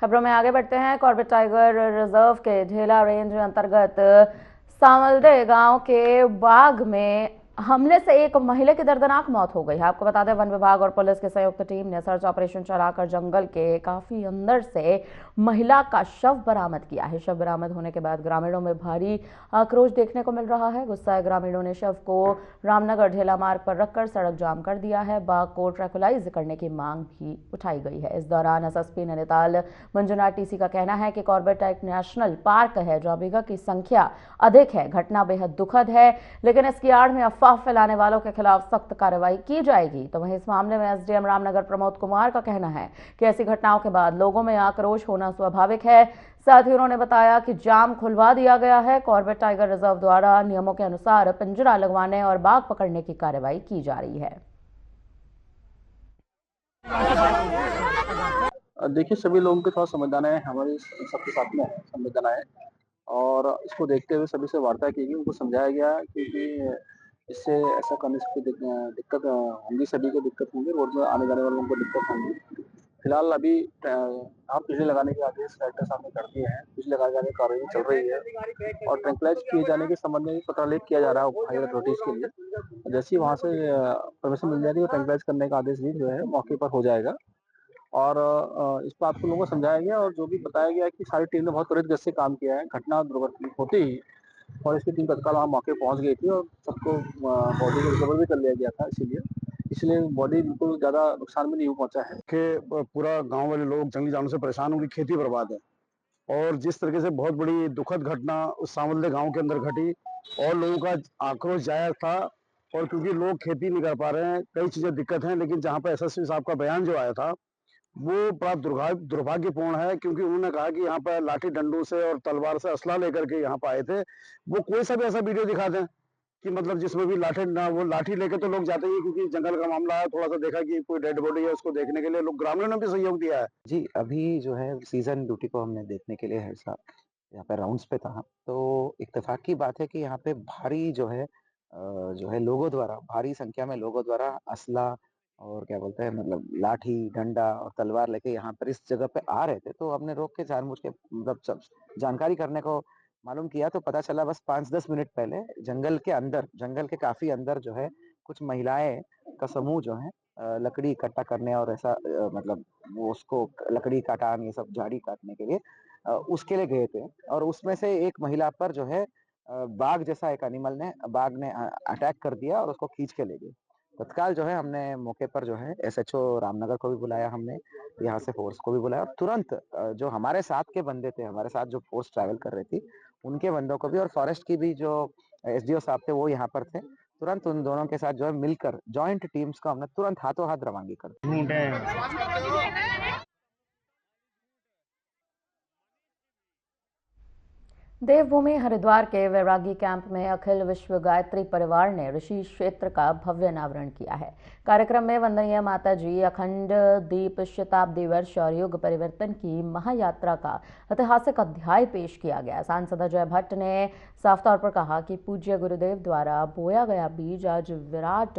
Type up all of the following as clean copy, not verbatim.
खबरों में आगे बढ़ते हैं। कॉर्बेट टाइगर रिजर्व के ढेला रेंज अंतर्गत सामलदे गांव के बाग में हमले से एक महिला की दर्दनाक मौत हो गई है। आपको बता दें, वन विभाग और पुलिस की संयुक्त टीम ने सर्च ऑपरेशन चलाकर जंगल के काफी अंदर से महिला का शव बरामद किया है। शव बरामद होने के बाद ग्रामीणों में भारी आक्रोश देखने को मिल रहा है। गुस्साए ग्रामीणों ने शव को रामनगर ढेला मार्ग पर रखकर सड़क जाम कर दिया है। बाघ को ट्रैकुलाइज करने की मांग भी उठाई गई है। इस दौरान एसएसपी नैनीताल मंजुनाथ टीसी का कहना है कि कॉर्बेट एक नेशनल पार्क है जहां बाघों की संख्या अधिक है। घटना बेहद दुखद है, लेकिन इसकी आड़ में अफवाह फैलाने वालों के खिलाफ सख्त कार्रवाई की जाएगी। तो वहीं इस मामले में एसडीएम रामनगर प्रमोद कुमार का कहना है कि ऐसी घटनाओं के बाद लोगों में आक्रोश होना स्वाभाविक है। साथ ही उन्होंने बताया कि जाम खुलवा दिया गया है। कॉर्बेट टाइगर रिजर्व द्वारा नियमों के अनुसार पिंजरा लगवाने और बाघ पकड़ने की कार्रवाई की जा रही है। देखिए, सभी लोगों के थोड़ा समझदाना है, हमारे सबके साथ में संवेदना है और इसको देखते हुए सभी से वार्ता की गई, उनको समझाया गया क्योंकि इससे ऐसा करने से दिक्कत होंगी, सभी को दिक्कत होंगी, रोड में आने जाने वालों को दिक्कत होंगी। फिलहाल अभी आप बिजली लगाने के आदेश कलेक्टर साहब ने कर दिए हैं, बिजली लगाने की कार्रवाई चल रही है और ट्रैंक्विलाइज किए जाने के संबंध में पता लेख किया जा रहा है हायर अथॉरिटीज के लिए। जैसे ही वहाँ से परमिशन मिल जाएगी तो ट्रैंक्विलाइज करने का आदेश भी जो है मौके पर हो जाएगा और इस बात को लोगों को समझाया गया और जो भी बताया गया कि सारी टीम ने बहुत त्वरित गति से काम किया है। घटना दुर्घटना होते ही फॉरेस्ट की टीम तत्काल वहाँ मौके पहुँच गई थी और सबको बॉडी को रिकवर भी कर लिया गया था। इसलिए बॉडी बिल्कुल ज़्यादा नुकसान भी नहीं पहुँचा है कि पूरा गांव वाले लोग जंगली जानवरों से परेशान, उनकी खेती बर्बाद है और जिस तरीके से बहुत बड़ी दुखद घटना उस सामलदे गांव के अंदर घटी और लोगों का आक्रोश जायज था और क्योंकि लोग खेती नहीं कर पा रहे हैं, कई चीजें दिक्कत हैं, लेकिन जहां पर एसएसपी साहब का बयान जो आया था वो बड़ा दुर्भाग्यपूर्ण है क्योंकि उन्होंने कहा कि यहाँ पर लाठी डंडों से और तलवार से असला लेकर के यहाँ पर आए थे। वो कोई सा भी ऐसा वीडियो दिखा दें कि मतलब जिसमें भी लाठी ना, वो लाठी लेके तो लोग जाते ही क्योंकि जंगल का मामला है, थोड़ा सा देखा कि कोई डेड बॉडी है उसको देखने के लिए लोग ग्रामीणों ने भी सहयोग दिया है। जी, अभी जो है सीजन ड्यूटी को हमने देखने के लिए हर साहब यहाँ पे राउंड्स पे था, तो इत्तेफाक की बात है कि यहाँ पे भारी जो है लोगों द्वारा, भारी संख्या में लोगों द्वारा असला और क्या बोलते हैं मतलब लाठी, डंडा और तलवार लेके यहाँ पर इस जगह पे आ रहे थे। तो हमने रोक के जानबूझ के मतलब सब जानकारी करने को मालूम किया तो पता चला बस 5-10 मिनट पहले जंगल के काफ़ी अंदर जो है कुछ महिलाएं का समूह जो है लकड़ी इकट्ठा करने और ऐसा मतलब वो उसको लकड़ी काटान ये सब झाड़ी काटने के लिए उसके लिए गए थे और उसमें से एक महिला पर जो है बाघ जैसा एक बाघ ने अटैक कर दिया और उसको खींच के ले गए। तत्काल जो है हमने मौके पर जो है एसएचओ रामनगर को भी बुलाया, हमने यहाँ से फोर्स को भी बुलाया और तुरंत जो हमारे साथ के बंदे थे, हमारे साथ जो फोर्स ट्रैवल कर रही थी उनके बंदों को भी और फॉरेस्ट की भी जो एसडीओ साहब थे वो यहाँ पर थे। तुरंत उन दोनों के साथ जो है मिलकर जॉइंट टीम्स को हमने तुरंत हाथों हाथ रवानगी कर दी। देवभूमि हरिद्वार के वैरागी कैंप में अखिल विश्व गायत्री परिवार ने ऋषि क्षेत्र का भव्य अनावरण किया है। कार्यक्रम में वंदनीय माता जी अखंड दीप शताब्दी वर्ष और युग परिवर्तन की महायात्रा का ऐतिहासिक अध्याय पेश किया गया। सांसद अजय भट्ट ने साफ तौर पर कहा कि पूज्य गुरुदेव द्वारा बोया गया बीज आज विराट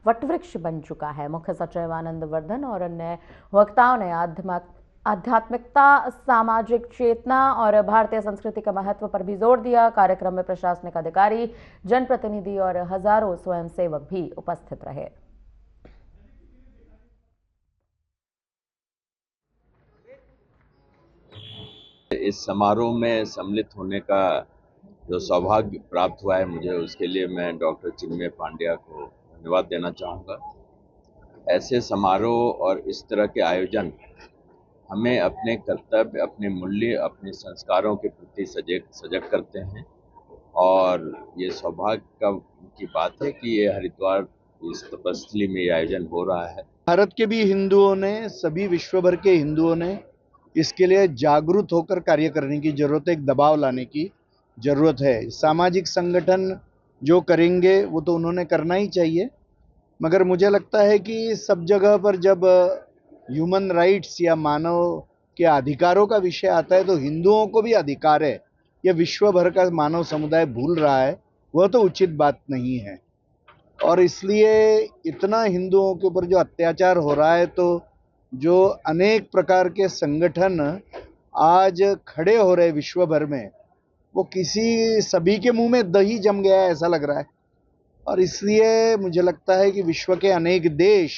वटवृक्ष बन चुका है। मुख्य सचिव आनंद वर्धन और अन्य वक्ताओं ने आध्यात्मिकता, सामाजिक चेतना और भारतीय संस्कृति के महत्व पर भी जोर दिया। कार्यक्रम में प्रशासनिक अधिकारी, जनप्रतिनिधि और हजारों स्वयंसेवक भी उपस्थित रहे। इस समारोह में सम्मिलित होने का जो सौभाग्य प्राप्त हुआ है मुझे, उसके लिए मैं डॉक्टर चिन्मय पांड्या को धन्यवाद देना चाहूँगा। ऐसे समारोह और इस तरह के आयोजन हमें अपने कर्तव्य, अपने मूल्य, अपने संस्कारों के प्रति सजग करते हैं और ये सौभाग्य की बात है कि ये हरिद्वार इस तपस्थली में ये आयोजन हो रहा है। भारत के भी हिंदुओं ने, सभी विश्व भर के हिंदुओं ने इसके लिए जागरूक होकर कार्य करने की जरूरत है, एक दबाव लाने की जरूरत है। सामाजिक संगठन जो करेंगे वो तो उन्होंने करना ही चाहिए, मगर मुझे लगता है कि सब जगह पर जब ह्यूमन राइट्स या मानव के अधिकारों का विषय आता है तो हिंदुओं को भी अधिकार है, यह विश्व भर का मानव समुदाय भूल रहा है, वह तो उचित बात नहीं है। और इसलिए इतना हिंदुओं के ऊपर जो अत्याचार हो रहा है, तो जो अनेक प्रकार के संगठन आज खड़े हो रहे विश्व भर में, वो किसी सभी के मुंह में दही जम गया है ऐसा लग रहा है। और इसलिए मुझे लगता है कि विश्व के अनेक देश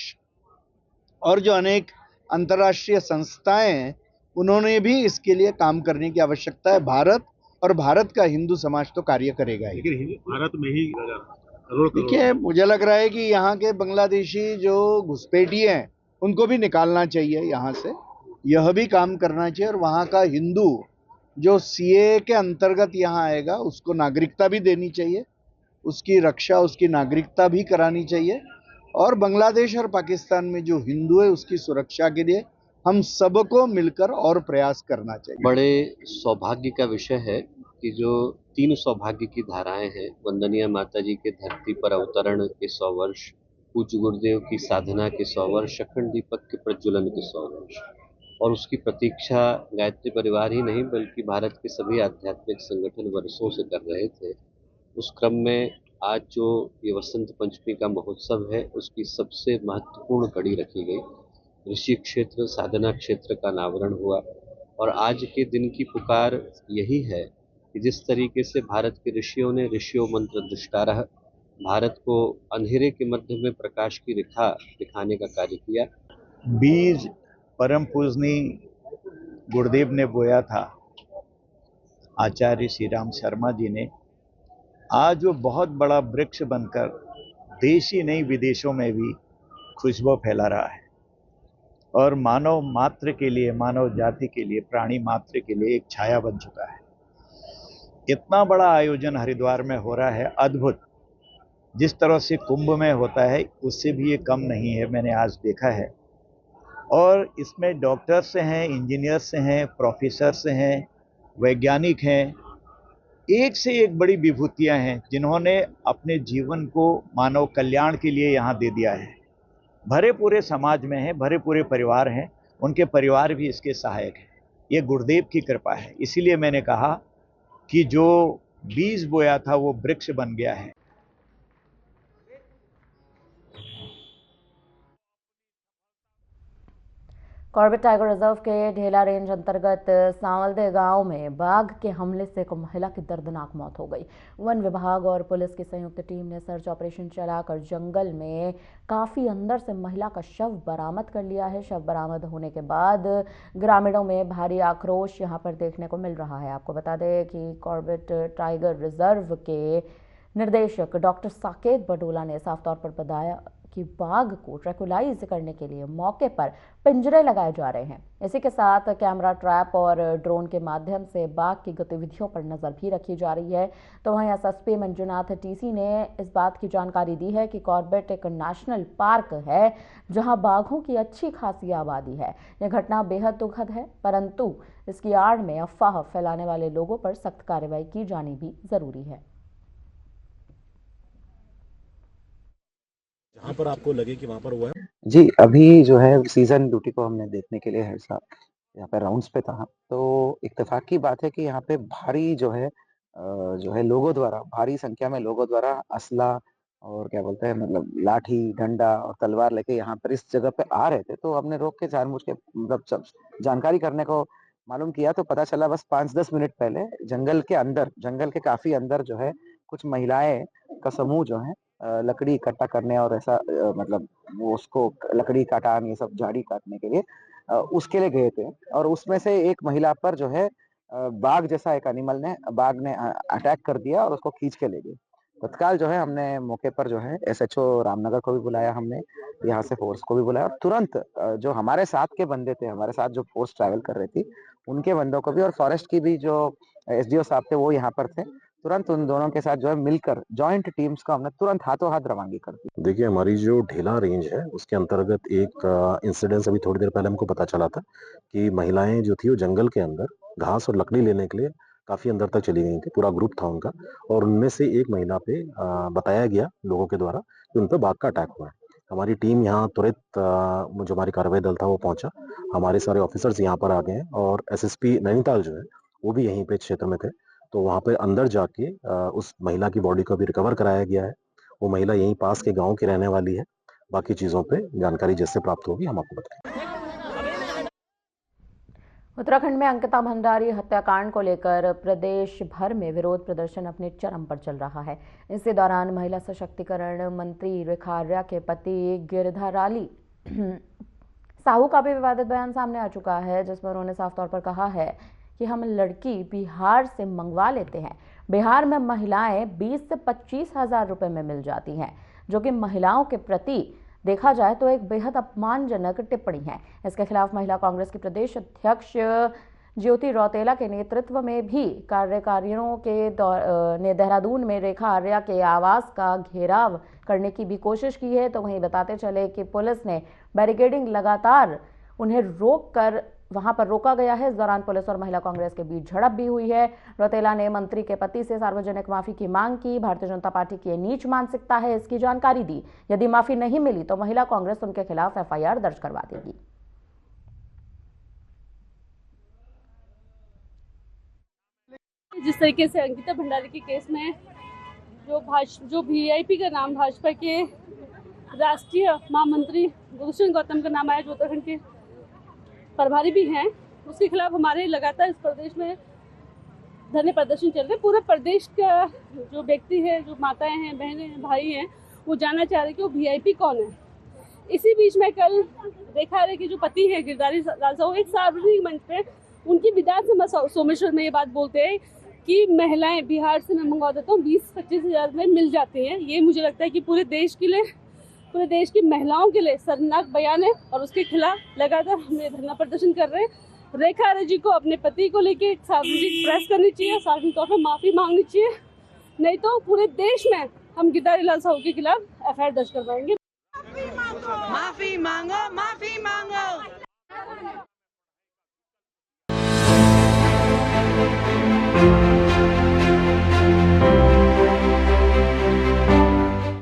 और जो अनेक अंतर्राष्ट्रीय संस्थाएं हैं, उन्होंने भी इसके लिए काम करने की आवश्यकता है। भारत और भारत का हिंदू समाज तो कार्य करेगा ही। लेकिन भारत में ही करोड़ देखिए, मुझे लग रहा है कि यहाँ के बांग्लादेशी जो घुसपैठी हैं, उनको भी निकालना चाहिए यहाँ से, यह भी काम करना चाहिए। और वहाँ का हिंदू जो सीए के अंतर्गत यहाँ आएगा, उसको नागरिकता भी देनी चाहिए, उसकी रक्षा, उसकी नागरिकता भी करानी चाहिए। और बांग्लादेश और पाकिस्तान में जो हिंदू है, उसकी सुरक्षा के लिए हम सबको मिलकर और प्रयास करना चाहिए। बड़े सौभाग्य का विषय है कि जो 3 सौभाग्य की धाराएं हैं, वंदनीय माता जी के धरती पर अवतरण के 100 वर्ष, पूज्य गुरुदेव की साधना के 100 वर्ष, अखंड दीपक के प्रज्वलन के 100 वर्ष, और उसकी प्रतीक्षा गायत्री परिवार ही नहीं बल्कि भारत के सभी आध्यात्मिक संगठन वर्षों से कर रहे थे। उस क्रम में आज जो ये वसंत पंचमी का महोत्सव है, उसकी सबसे महत्वपूर्ण कड़ी रखी गई। ऋषि क्षेत्र, साधना क्षेत्र का अनावरण हुआ, और आज के दिन की पुकार यही है कि जिस तरीके से भारत के ऋषियों ने ऋषियों मंत्र दृष्टारः भारत को अंधेरे के मध्य में प्रकाश की रेखा दिखाने का कार्य किया। बीज परम पूजनीय गुरुदेव ने बोया था, आचार्य श्री राम शर्मा जी ने, आज वो बहुत बड़ा वृक्ष बनकर देश ही नहीं विदेशों में भी खुशबू फैला रहा है और मानव मात्र के लिए, मानव जाति के लिए, प्राणी मात्र के लिए एक छाया बन चुका है। इतना बड़ा आयोजन हरिद्वार में हो रहा है, अद्भुत। जिस तरह से कुंभ में होता है उससे भी ये कम नहीं है, मैंने आज देखा है। और इसमें डॉक्टर्स हैं, इंजीनियर्स हैं, प्रोफेसर्स हैं, वैज्ञानिक हैं, एक से एक बड़ी विभूतियां हैं जिन्होंने अपने जीवन को मानव कल्याण के लिए यहाँ दे दिया है। भरे पूरे समाज में हैं, भरे पूरे परिवार हैं, उनके परिवार भी इसके सहायक हैं। ये गुरुदेव की कृपा है। इसीलिए मैंने कहा कि जो बीज बोया था वो वृक्ष बन गया है। कॉर्बेट टाइगर रिजर्व के ढेला रेंज अंतर्गत सांवलदे गांव में बाघ के हमले से एक महिला की दर्दनाक मौत हो गई। वन विभाग और पुलिस की संयुक्त टीम ने सर्च ऑपरेशन चलाकर जंगल में काफी अंदर से महिला का शव बरामद कर लिया है। शव बरामद होने के बाद ग्रामीणों में भारी आक्रोश यहां पर देखने को मिल रहा है। आपको बता दें कि कॉर्बेट टाइगर रिजर्व के निर्देशक डॉक्टर साकेत बडोला ने साफ तौर पर बताया कि बाघ को ट्रैकुलाइज करने के लिए मौके पर पिंजरे लगाए जा रहे हैं। इसी के साथ कैमरा ट्रैप और ड्रोन के माध्यम से बाघ की गतिविधियों पर नजर भी रखी जा रही है। तो वहीं एसएसपी मंजुनाथ टीसी ने इस बात की जानकारी दी है कि कॉर्बेट एक नेशनल पार्क है जहां बाघों की अच्छी खासी आबादी है। यह घटना बेहद दुखद है, परंतु इसकी आड़ में अफवाह फैलाने वाले लोगों पर सख्त कार्रवाई की जानी भी जरूरी है। जहाँ पर आपको लगे कि वहाँ पर हुआ है? जी, अभी जो है सीज़न ड्यूटी को हमने देखने के लिए हर साल यहाँ पे राउंड्स पे था। तो इत्तेफ़ाक की बात है कि यहाँ पे भारी जो है लोगों द्वारा, भारी संख्या में लोगों द्वारा असला और क्या बोलते हैं मतलब लाठी, डंडा और तलवार लेके यहाँ पर इस जगह पे आ रहे थे। तो हमने रोक के जानबूझ के मतलब जब जानकारी करने को मालूम किया तो पता चला बस 5-10 मिनट पहले जंगल के अंदर, जंगल के काफ़ी अंदर जो है कुछ महिलाएँ का समूह जो है लकड़ी इकट्ठा करने और ऐसा मतलब वो उसको लकड़ी काटान ये सब झाड़ी काटने के लिए उसके लिए गए थे। और उसमें से एक महिला पर जो है बाघ जैसा एक बाघ ने अटैक कर दिया और उसको खींच के ले गए। तत्काल जो है हमने मौके पर जो है एसएचओ रामनगर को भी बुलाया, हमने यहाँ से फोर्स को भी बुलाया और तुरंत जो हमारे साथ के बंदे थे, हमारे साथ जो फोर्स ट्रैवल कर रही थी उनके बंदों को भी और फॉरेस्ट की भी जो एसडीओ साहब थे वो यहाँ पर थे। तुरंत उन दोनों के साथ जो है मिलकर जॉइंट टीम्स को हमने तुरंत हाथों हाथ रवानगी कर दी। देखिए, हमारी जो ढेला रेंज है उसके अंतर्गत एक इंसिडेंस अभी थोड़ी देर पहले हमको पता चला था कि महिलाएं जो थी वो जंगल के अंदर घास और लकड़ी लेने के लिए काफी अंदर तक चली गई थी। पूरा ग्रुप था उनका और उनमें से एक महिला पे बताया गया लोगों के द्वारा कि उन पर बाघ का अटैक हुआ है। हमारी टीम यहाँ तुरंत जो हमारी कार्रवाई दल था वो पहुंचा, हमारे सारे ऑफिसर्स यहाँ पर आ गए हैं और एसएसपी नैनीताल जो है वो भी यहीं पे क्षेत्र में थे। तो वहाँ पे अंदर जाके उस महिला की बॉडी को भी रिकवर कराया गया है वो महिला यहीं पास के गांव की रहने वाली है। बाकी चीजों पे जानकारी जैसे प्राप्त होगी हम आपको बताएंगे। उत्तराखंड में अंकिता भंडारी हत्याकांड को लेकर प्रदेश भर में विरोध प्रदर्शन अपने चरम पर चल रहा है। इसी दौरान महिला सशक्तिकरण मंत्री रेखा आर्या के पति गिरधाराली साहू का भी विवादित बयान सामने आ चुका है, जिसमें उन्होंने साफ तौर पर कहा है कि हम लड़की बिहार से मंगवा लेते हैं। बिहार में महिलाएं 20 से 25 हजार रुपए में मिल जाती हैं, जो कि महिलाओं के प्रति देखा जाए तो एक बेहद अपमानजनक टिप्पणी है। इसके खिलाफ महिला कांग्रेस की प्रदेश अध्यक्ष ज्योति रौतेला के नेतृत्व में भी कार्यकारियों ने देहरादून में रेखा आर्या के आवास का घेराव करने की भी कोशिश की है। तो वहीं बताते चले कि पुलिस ने बैरिकेडिंग लगातार उन्हें रोककर वहां पर रोका गया है। इस दौरान पुलिस और महिला कांग्रेस के बीच झड़प भी हुई है। रौतेला ने मंत्री के पति से सार्वजनिक माफी की मांग की। भारतीय जनता पार्टी की नीच मानसिकता है, इसकी जानकारी दी। यदि माफी नहीं मिली तो महिला कांग्रेस उनके खिलाफ एफआईआर दर्ज करवा देगी। जिस तरीके से अंकिता भंडारी के केस में जो वीआईपी का नाम भाजपा के राष्ट्रीय महामंत्री गुलशन गौतम का नाम आया, जो उत्तराखंड के प्रभारी भी हैं, उसके खिलाफ हमारे लगातार इस प्रदेश में धरने प्रदर्शन चल रहे हैं। पूरे प्रदेश का जो व्यक्ति है, जो माताएं हैं, बहनें हैं, भाई हैं, वो जानना चाह रहे कि वो वीआईपी कौन है। इसी बीच में कल देखा है कि जो पति है गिरधारी लाल साहू, एक सार्वजनिक मंच पे उनकी विधानसभा सोमेश्वर में ये बात बोलते हैं कि महिलाएं बिहार से मैं मंगवा देता हूँ 20-25 हजार में मिल जाती हैं। ये मुझे लगता है कि पूरे देश की महिलाओं के लिए शर्मनाक बयान है और उसके खिलाफ लगातार हम ये धरना प्रदर्शन कर रहे हैं। रेखा आर्या जी को अपने पति को लेके सार्वजनिक प्रेस करनी चाहिए, सार्वजनिक तौर पर माफी मांगनी चाहिए, नहीं तो पूरे देश में हम गिरधारी लाल साहू के खिलाफ एफआईआर दर्ज करवाएंगे। माफी मांगो।